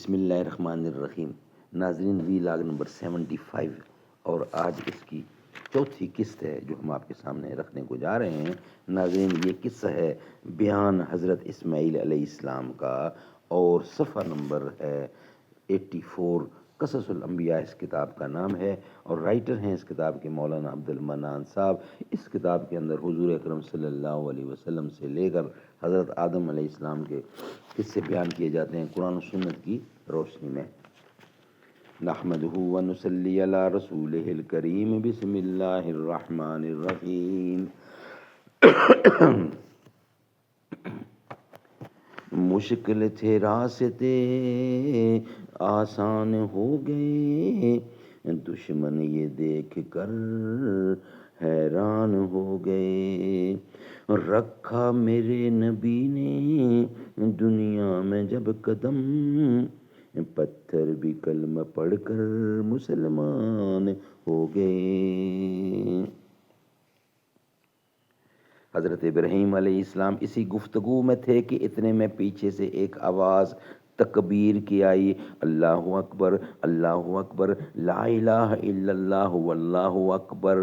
بسم اللہ الرحمن الرحیم۔ ناظرین، وی لاگ نمبر 75 اور آج اس کی چوتھی قسط ہے جو ہم آپ کے سامنے رکھنے کو جا رہے ہیں۔ ناظرین، یہ قصہ ہے بیان حضرت اسماعیل علیہ السلام کا اور صفحہ نمبر ہے 84۔ قصص الانبیاء اس کتاب کا نام ہے اور رائٹر ہیں اس کتاب کے مولانا عبد المنان صاحب۔ اس کتاب کے اندر حضور اکرم صلی اللہ علیہ وسلم سے لے کر حضرت آدم علیہ السلام کے قصے بیان کیے جاتے ہیں قرآن و سنت کی روشنی میں۔ نحمدہ ونصلی علی رسولہ الکریم، بسم اللہ الرحمن الرحیم۔ مشکل تھے راستے آسان ہو گئے، دشمن یہ دیکھ کر حیران ہو گئے۔ رکھا میرے نبی نے دنیا میں جب قدم، پتھر بھی کلمہ پڑھ کر مسلمان ہو گئے۔ حضرت ابراہیم علیہ السلام اسی گفتگو میں تھے کہ اتنے میں پیچھے سے ایک آواز تکبیر کی آئی، اللہ اکبر، اللہ اکبر، لا الہ الا اللہ واللہ اکبر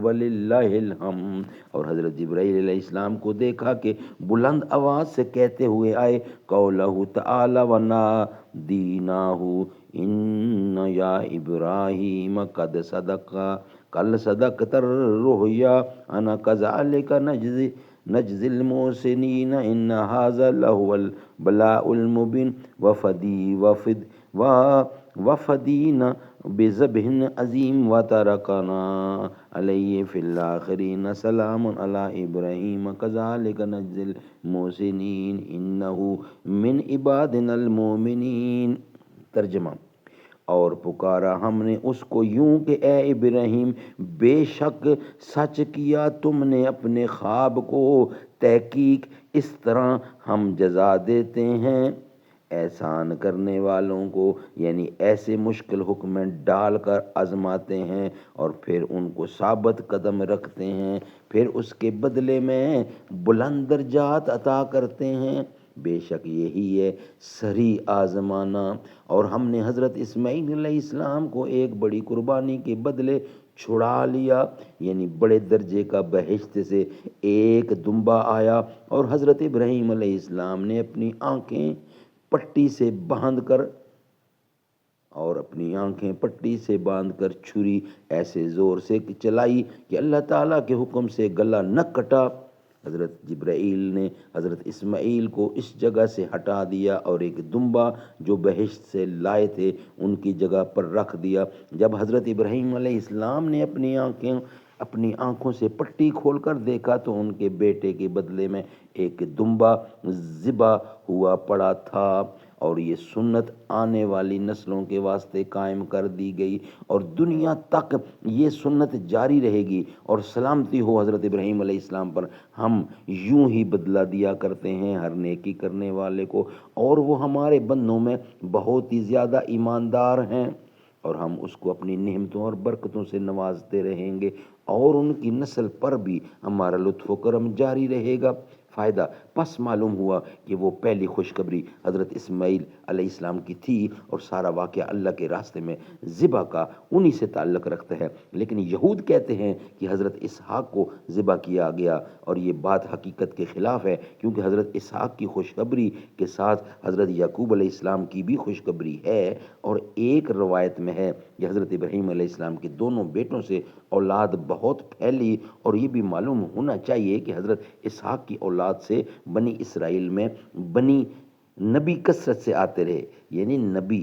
وللہ الحمد۔ اور حضرت جبرائیل علیہ السلام کو دیکھا کہ بلند آواز سے کہتے ہوئے آئے، قولہ تعالی ونادیناہ ان یا ابراہیم قد صدقا، کل صدقت الرؤیا انا کذالک نجزی المحسنین ان ھذا لہو البلاء المبین وفدینا بذبح عظیم وترکنا علیہ فی الآخرین سلام علی ابراہیم کذالک نجزی المحسنین انہ من عبادنا المؤمنین۔ ترجمہ: اور پکارا ہم نے اس کو یوں کہ اے ابراہیم، بے شک سچ کیا تم نے اپنے خواب کو، تحقیق اس طرح ہم جزا دیتے ہیں احسان کرنے والوں کو، یعنی ایسے مشکل حکم میں ڈال کر آزماتے ہیں اور پھر ان کو ثابت قدم رکھتے ہیں، پھر اس کے بدلے میں بلند درجات عطا کرتے ہیں۔ بے شک یہی ہے صحیح آزمانا۔ اور ہم نے حضرت اسماعیل علیہ السلام کو ایک بڑی قربانی کے بدلے چھڑا لیا، یعنی بڑے درجے کا بہشت سے ایک دمبا آیا اور حضرت ابراہیم علیہ السلام نے اپنی آنکھیں پٹی سے باندھ کر چھری ایسے زور سے چلائی کہ اللہ تعالیٰ کے حکم سے گلا نہ کٹا۔ حضرت جبرائیل نے حضرت اسماعیل کو اس جگہ سے ہٹا دیا اور ایک دمبا جو بہشت سے لائے تھے ان کی جگہ پر رکھ دیا۔ جب حضرت ابراہیم علیہ السلام نے اپنی آنکھوں سے پٹی کھول کر دیکھا تو ان کے بیٹے کے بدلے میں ایک دمبا ذبح ہوا پڑا تھا، اور یہ سنت آنے والی نسلوں کے واسطے قائم کر دی گئی اور دنیا تک یہ سنت جاری رہے گی۔ اور سلامتی ہو حضرت ابراہیم علیہ السلام پر، ہم یوں ہی بدلہ دیا کرتے ہیں ہر نیکی کرنے والے کو، اور وہ ہمارے بندوں میں بہت ہی زیادہ ایماندار ہیں، اور ہم اس کو اپنی نعمتوں اور برکتوں سے نوازتے رہیں گے اور ان کی نسل پر بھی ہمارا لطف و کرم جاری رہے گا۔ فائدہ: پس معلوم ہوا کہ وہ پہلی خوشخبری حضرت اسماعیل علیہ السلام کی تھی اور سارا واقعہ اللہ کے راستے میں ذبح کا انہی سے تعلق رکھتا ہے، لیکن یہود کہتے ہیں کہ حضرت اسحاق کو ذبح کیا گیا، اور یہ بات حقیقت کے خلاف ہے، کیونکہ حضرت اسحاق کی خوشخبری کے ساتھ حضرت یعقوب علیہ السلام کی بھی خوشخبری ہے، اور ایک روایت میں ہے کہ حضرت ابراہیم علیہ السلام کے دونوں بیٹوں سے اولاد بہت پھیلی، اور یہ بھی معلوم ہونا چاہیے کہ حضرت اسحاق کی اولاد سے بنی اسرائیل میں نبی کثرت سے آتے رہے، یعنی نبی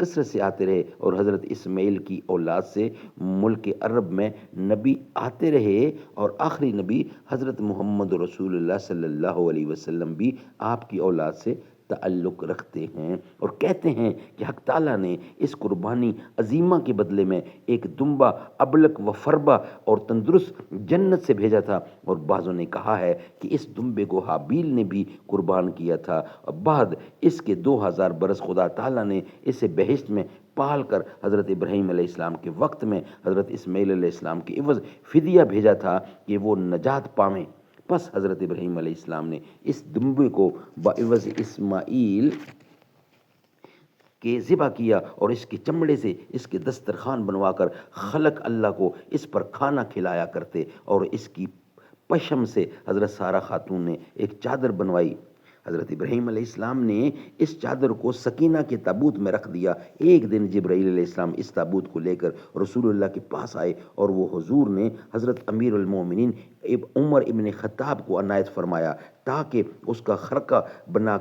کثرت سے آتے رہے، اور حضرت اسماعیل کی اولاد سے ملک عرب میں نبی آتے رہے، اور آخری نبی حضرت محمد رسول اللہ صلی اللہ علیہ وسلم بھی آپ کی اولاد سے تعلق رکھتے ہیں، اور کہتے ہیں کہ حق تعالیٰ نے اس قربانی عظیمہ کے بدلے میں ایک دمبا ابلک و فربا اور تندرست جنت سے بھیجا تھا، اور بعضوں نے کہا ہے کہ اس دمبے کو حابیل نے بھی قربان کیا تھا، اور بعد اس کے 2000 برس خدا تعالیٰ نے اسے بہشت میں پال کر حضرت ابراہیم علیہ السلام کے وقت میں حضرت اسماعیل علیہ السلام کے عوض فدیہ بھیجا تھا کہ وہ نجات پاویں۔ پس حضرت ابراہیم علیہ السلام نے اس دمبے کو بعوض اسماعیل کے ذبح کیا اور اس کے چمڑے سے اس کے دسترخوان بنوا کر خلق اللہ کو اس پر کھانا کھلایا کرتے، اور اس کی پشم سے حضرت سارہ خاتون نے ایک چادر بنوائی۔ حضرت ابراہیم علیہ السلام نے اس چادر کو سکینہ کے تابوت میں رکھ دیا۔ ایک دن جبرائیل علیہ السلام اس تابوت کو لے کر رسول اللہ کے پاس آئے، اور وہ حضور نے حضرت امیر المومنین عمر ابن خطاب کو عنایت فرمایا تاکہ اس کا خرقہ بنا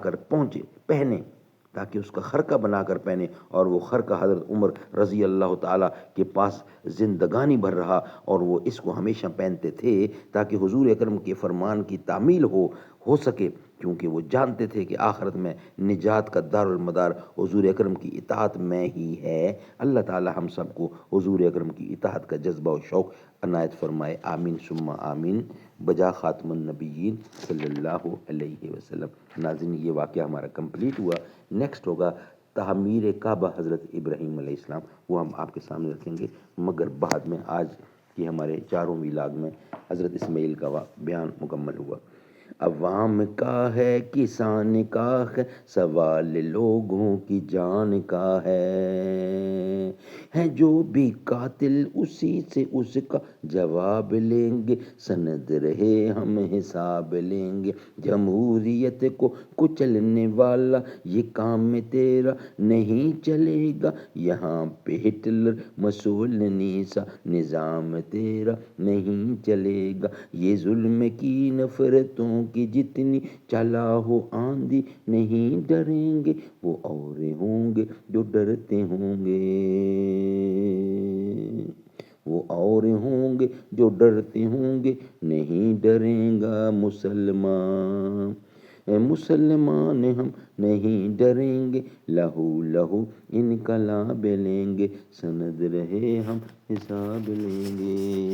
کر پہنے، اور وہ خرقہ حضرت عمر رضی اللہ تعالیٰ کے پاس زندگانی بھر رہا، اور وہ اس کو ہمیشہ پہنتے تھے تاکہ حضور اکرم کے فرمان کی تعمیل ہو سکے، کیونکہ وہ جانتے تھے کہ آخرت میں نجات کا دار المدار حضور اکرم کی اطاعت میں ہی ہے۔ اللہ تعالی ہم سب کو حضور اکرم کی اطاعت کا جذبہ و شوق عنایت فرمائے، آمین ثم آمین، بجا خاتم النبیین صلی اللہ علیہ وسلم۔ ناظرین، یہ واقعہ ہمارا کمپلیٹ ہوا۔ نیکسٹ ہوگا تعمیر کعبہ حضرت ابراہیم علیہ السلام، وہ ہم آپ کے سامنے رکھیں گے، مگر بعد میں آج کی ہمارے 4 ویلاگ میں حضرت اسماعیل کا بیان مکمل ہوا۔ عوام کا ہے، کسان کا ہے، سوال لوگوں کی جان کا ہے جو بھی قاتل اسی سے اس کا جواب لیں گے، سند رہے ہم حساب لیں گے، جمہوریت کو کچلنے والا یہ کام تیرا نہیں چلے گا، یہاں پہ ہٹلر مسولینی سا نظام تیرا نہیں چلے گا، یہ ظلم کی نفرتوں کی جتنی چلا ہو آندھی نہیں ڈریں گے، وہ اور ہوں گے جو ڈرتے ہوں گے، وہ اور ہوں گے جو ڈرتے ہوں گے، نہیں ڈریں گا مسلمان، مسلمان ہم نہیں ڈریں گے، لہو لہو انقلاب لیں گے، سند رہے ہم حساب لیں گے۔